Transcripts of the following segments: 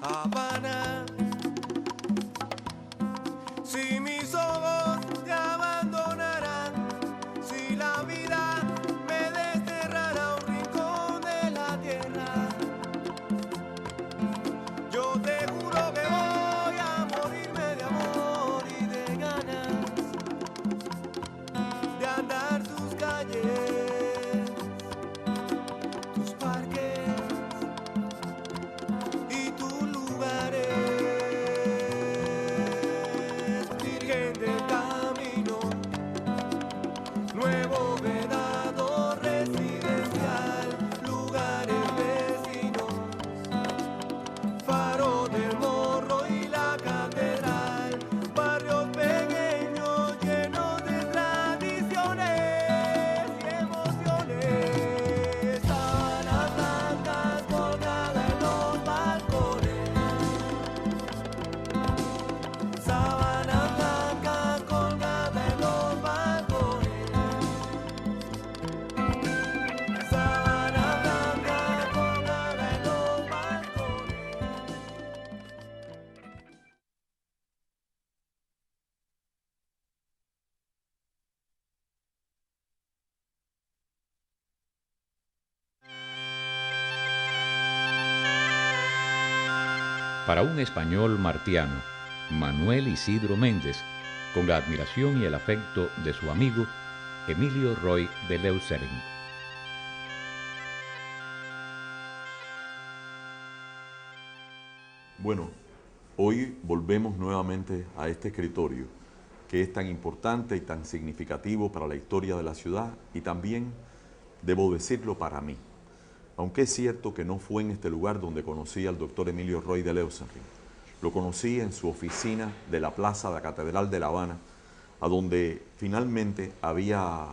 Habana. Si mis ojos te abandonarán, si la vida me desterrará a un rincón de la tierra, yo te juro que voy a morirme de amor y de ganas de andar tus calles, tus parques y tus lugares. Virgen del camino, nuevo vedado residencial, lugares vecinos, Faro del Morro y la catedral, barrios pequeños llenos de tradiciones y emociones, sábanas blancas colgadas en los balcones, sábanas blancas colgadas en los balcones, sábanas blancas colgadas en los balcones. Para un español martiano, Manuel Isidro Méndez, con la admiración y el afecto de su amigo Emilio Roy de Leuceren. Bueno, hoy volvemos nuevamente a este escritorio que es tan importante y tan significativo para la historia de la ciudad y también, debo decirlo, para mí. Aunque es cierto que no fue en este lugar donde conocí al doctor Emilio Roy de Leuceren. Lo conocí en su oficina de la Plaza de la Catedral de La Habana, a donde finalmente había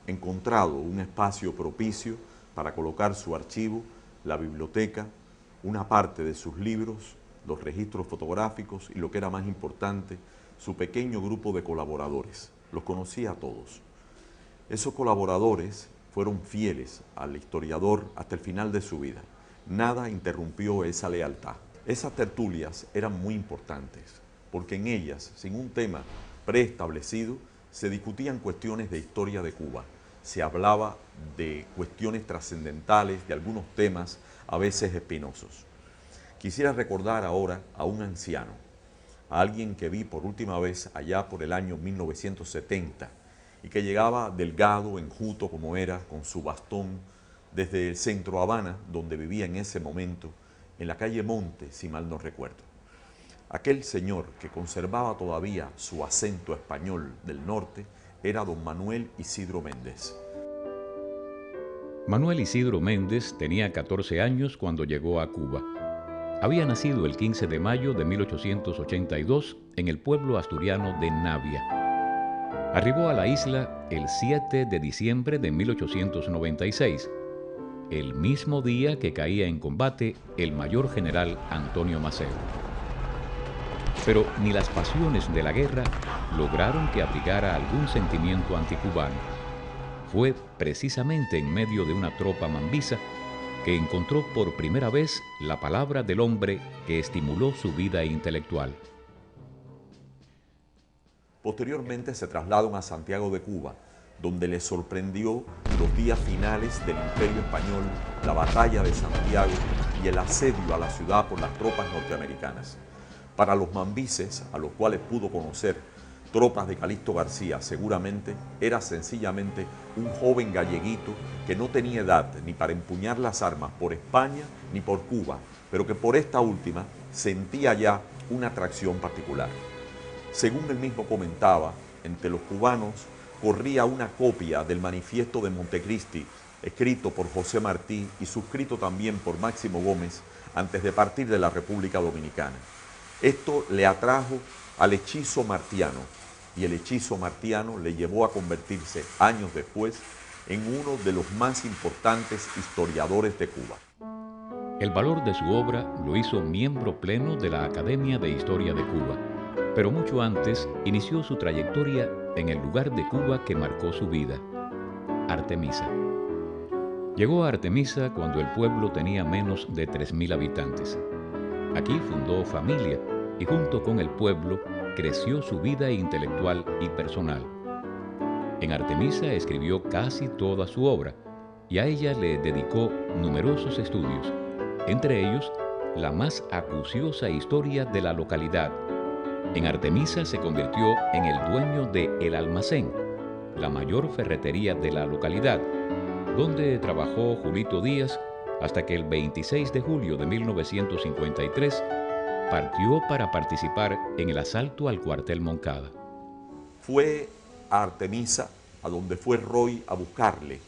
encontrado un espacio propicio para colocar su archivo, la biblioteca, una parte de sus libros, los registros fotográficos y, lo que era más importante, su pequeño grupo de colaboradores. Los conocía a todos. Esos colaboradores fueron fieles al historiador hasta el final de su vida. Nada interrumpió esa lealtad. Esas tertulias eran muy importantes, porque en ellas, sin un tema preestablecido, se discutían cuestiones de historia de Cuba. Se hablaba de cuestiones trascendentales, de algunos temas a veces espinosos. Quisiera recordar ahora a un anciano, a alguien que vi por última vez allá por el año 1970, y que llegaba delgado, enjuto como era, con su bastón, desde el centro Habana, donde vivía en ese momento, en la calle Monte, si mal no recuerdo. Aquel señor que conservaba todavía su acento español del norte era don Manuel Isidro Méndez. Manuel Isidro Méndez tenía 14 años cuando llegó a Cuba. Había nacido el 15 de mayo de 1882 en el pueblo asturiano de Navia. Arribó a la isla el 7 de diciembre de 1896, el mismo día que caía en combate el mayor general Antonio Maceo. Pero ni las pasiones de la guerra lograron que abrigara algún sentimiento anticubano. Fue precisamente en medio de una tropa mambisa que encontró por primera vez la palabra del hombre que estimuló su vida intelectual. Posteriormente se trasladaron a Santiago de Cuba, donde le sorprendió los días finales del Imperio Español, la batalla de Santiago y el asedio a la ciudad por las tropas norteamericanas. Para los mambises, a los cuales pudo conocer tropas de Calixto García, seguramente era sencillamente un joven galleguito que no tenía edad ni para empuñar las armas por España ni por Cuba, pero que por esta última sentía ya una atracción particular. Según él mismo comentaba, entre los cubanos corría una copia del Manifiesto de Montecristi, escrito por José Martí y suscrito también por Máximo Gómez antes de partir de la República Dominicana. Esto le atrajo al hechizo martiano, y el hechizo martiano le llevó a convertirse años después en uno de los más importantes historiadores de Cuba. El valor de su obra lo hizo miembro pleno de la Academia de Historia de Cuba, pero mucho antes inició su trayectoria en el lugar de Cuba que marcó su vida, Artemisa. Llegó a Artemisa cuando el pueblo tenía menos de 3.000 habitantes. Aquí fundó familia y junto con el pueblo creció su vida intelectual y personal. En Artemisa escribió casi toda su obra y a ella le dedicó numerosos estudios, entre ellos la más acuciosa historia de la localidad. En Artemisa se convirtió en el dueño de El Almacén, la mayor ferretería de la localidad, donde trabajó Julito Díaz hasta que el 26 de julio de 1953 partió para participar en el asalto al cuartel Moncada. Fue a Artemisa a donde fue Roy a buscarle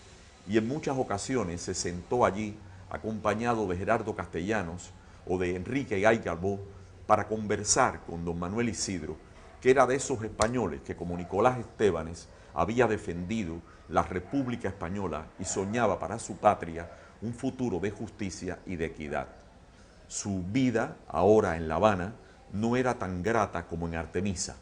y en muchas ocasiones se sentó allí acompañado de Gerardo Castellanos o de Enrique Gay Galvó para conversar con don Manuel Isidro, que era de esos españoles que como Nicolás Estebanes había defendido la República Española y soñaba para su patria un futuro de justicia y de equidad. Su vida ahora en La Habana no era tan grata como en Artemisa,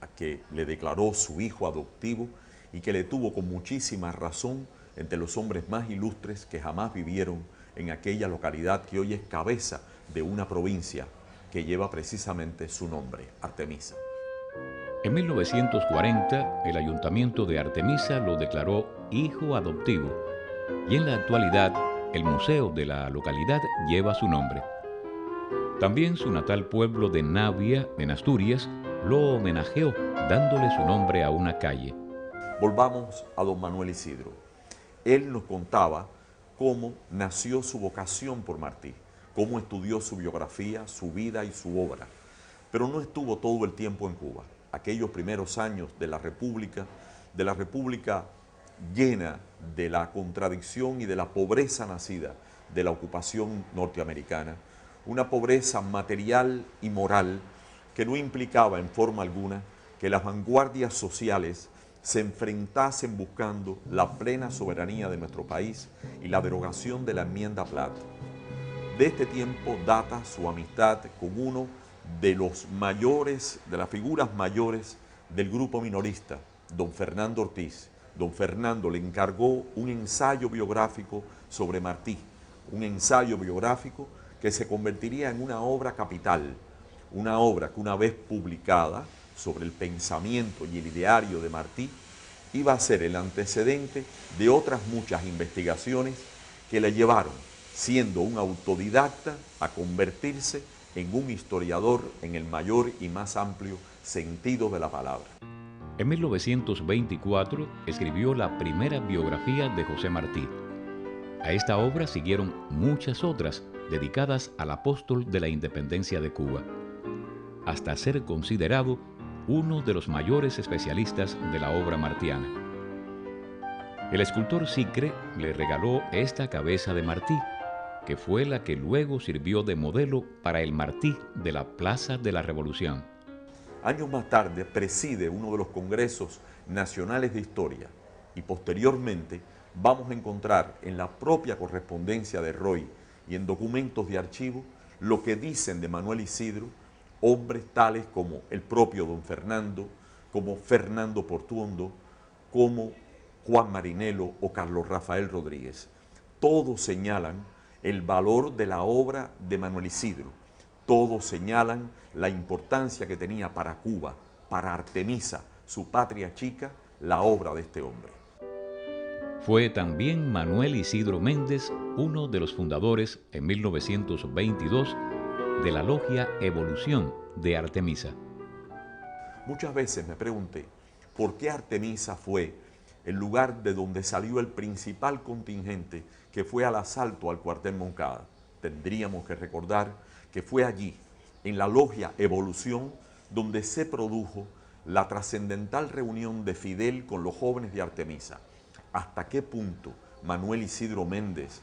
a que le declaró su hijo adoptivo y que le tuvo con muchísima razón entre los hombres más ilustres que jamás vivieron en aquella localidad que hoy es cabeza de una provincia que lleva precisamente su nombre, Artemisa. En 1940, el ayuntamiento de Artemisa lo declaró hijo adoptivo y en la actualidad el museo de la localidad lleva su nombre. También su natal pueblo de Navia, en Asturias, lo homenajeó dándole su nombre a una calle. Volvamos a don Manuel Isidro. Él nos contaba cómo nació su vocación por Martí, cómo estudió su biografía, su vida y su obra. Pero no estuvo todo el tiempo en Cuba. Aquellos primeros años de la República llena de la contradicción y de la pobreza nacida de la ocupación norteamericana, una pobreza material y moral que no implicaba en forma alguna que las vanguardias sociales se enfrentasen buscando la plena soberanía de nuestro país y la derogación de la enmienda Platt. De este tiempo data su amistad con uno de los mayores, de las figuras mayores del grupo minorista, don Fernando Ortiz. Don Fernando le encargó un ensayo biográfico sobre Martí, un ensayo biográfico que se convertiría en una obra capital, una obra que una vez publicada sobre el pensamiento y el ideario de Martí, iba a ser el antecedente de otras muchas investigaciones que le llevaron, siendo un autodidacta, a convertirse en un historiador en el mayor y más amplio sentido de la palabra. En 1924 escribió la primera biografía de José Martí. A esta obra siguieron muchas otras dedicadas al apóstol de la independencia de Cuba, hasta ser considerado uno de los mayores especialistas de la obra martiana. El escultor Sicre le regaló esta cabeza de Martí, que fue la que luego sirvió de modelo para el Martí de la Plaza de la Revolución. Años más tarde preside uno de los congresos nacionales de historia y posteriormente vamos a encontrar en la propia correspondencia de Roy y en documentos de archivo lo que dicen de Manuel Isidro hombres tales como el propio don Fernando, como Fernando Portuondo, como Juan Marinelo o Carlos Rafael Rodríguez. Todos señalan el valor de la obra de Manuel Isidro. Todos señalan la importancia que tenía para Cuba, para Artemisa, su patria chica, la obra de este hombre. Fue también Manuel Isidro Méndez uno de los fundadores en 1922 de la Logia Evolución de Artemisa. Muchas veces me pregunté por qué Artemisa fue el lugar de donde salió el principal contingente que fue al asalto al cuartel Moncada. Tendríamos que recordar que fue allí, en la Logia Evolución, donde se produjo la trascendental reunión de Fidel con los jóvenes de Artemisa. ¿Hasta qué punto Manuel Isidro Méndez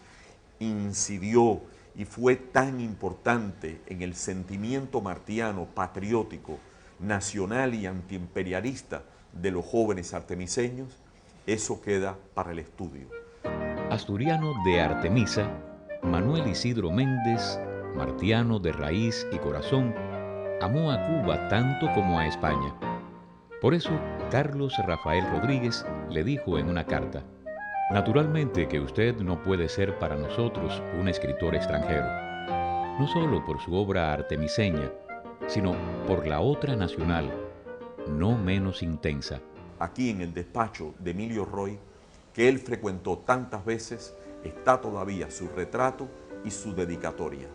incidió y fue tan importante en el sentimiento martiano, patriótico, nacional y antiimperialista de los jóvenes artemiseños? Eso queda para el estudio. Asturiano de Artemisa, Manuel Isidro Méndez, martiano de raíz y corazón, amó a Cuba tanto como a España. Por eso, Carlos Rafael Rodríguez le dijo en una carta: naturalmente que usted no puede ser para nosotros un escritor extranjero. no solo por su obra artemiseña, sino por la otra nacional, no menos intensa. Aquí en el despacho de Emilio Roy, que él frecuentó tantas veces, está todavía su retrato y su dedicatoria.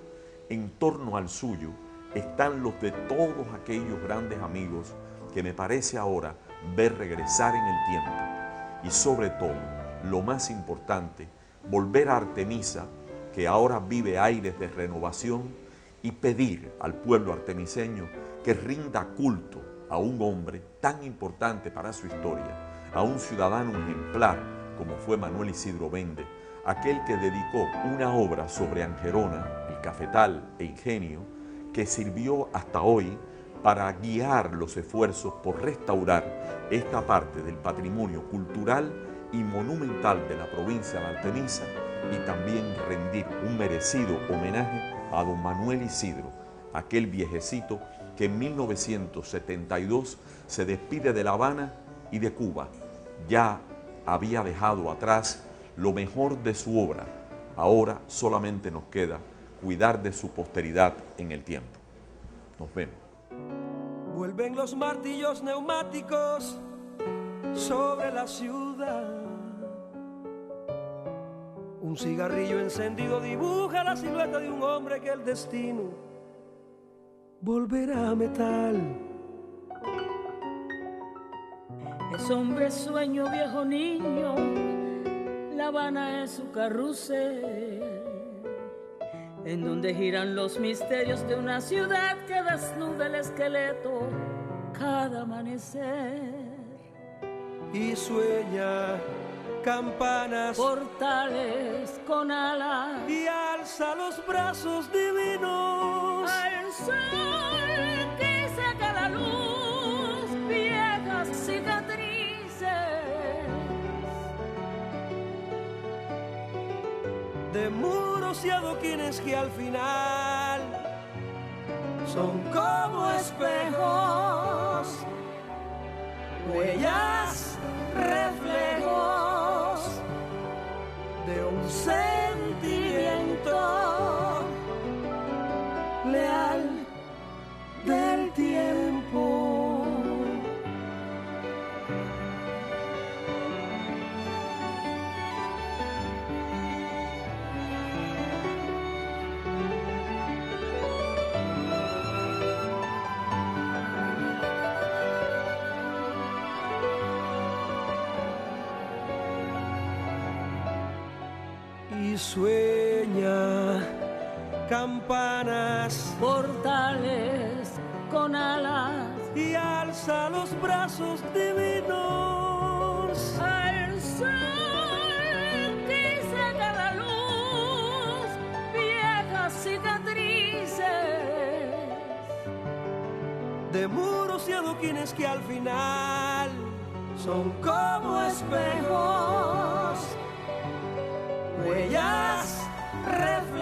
En torno al suyo están los de todos aquellos grandes amigos que me parece ahora ver regresar en el tiempo. Y sobre todo, lo más importante, volver a Artemisa, que ahora vive aires de renovación, y pedir al pueblo artemiseño que rinda culto a un hombre tan importante para su historia, a un ciudadano ejemplar como fue Manuel Isidro Bende, aquel que dedicó una obra sobre Angerona, el cafetal e ingenio, que sirvió hasta hoy para guiar los esfuerzos por restaurar esta parte del patrimonio cultural y monumental de la provincia de Artemisa, y también rendir un merecido homenaje a don Manuel Isidro, aquel viejecito que en 1972 se despide de La Habana y de Cuba. Ya había dejado atrás lo mejor de su obra. Ahora solamente nos queda cuidar de su posteridad en el tiempo. Nos vemos. Vuelven los martillos neumáticos sobre la ciudad. Un cigarrillo encendido dibuja la silueta de un hombre que el destino volverá a metal. Es hombre sueño, viejo niño, La Habana es su carrusel, en donde giran los misterios de una ciudad que desnuda el esqueleto cada amanecer. Y sueña campanas, portales con alas, y alza los brazos divinos al sol que saca la luz, viejas cicatrices de muros y adoquines que al final son como espejos, huellas, reflejos de un sentimiento leal del tiempo. Y sueña campanas, portales con alas, y alza los brazos divinos al sol que saca la luz, viejas cicatrices de muros y adoquines que al final son como espejos, huellas, reflejos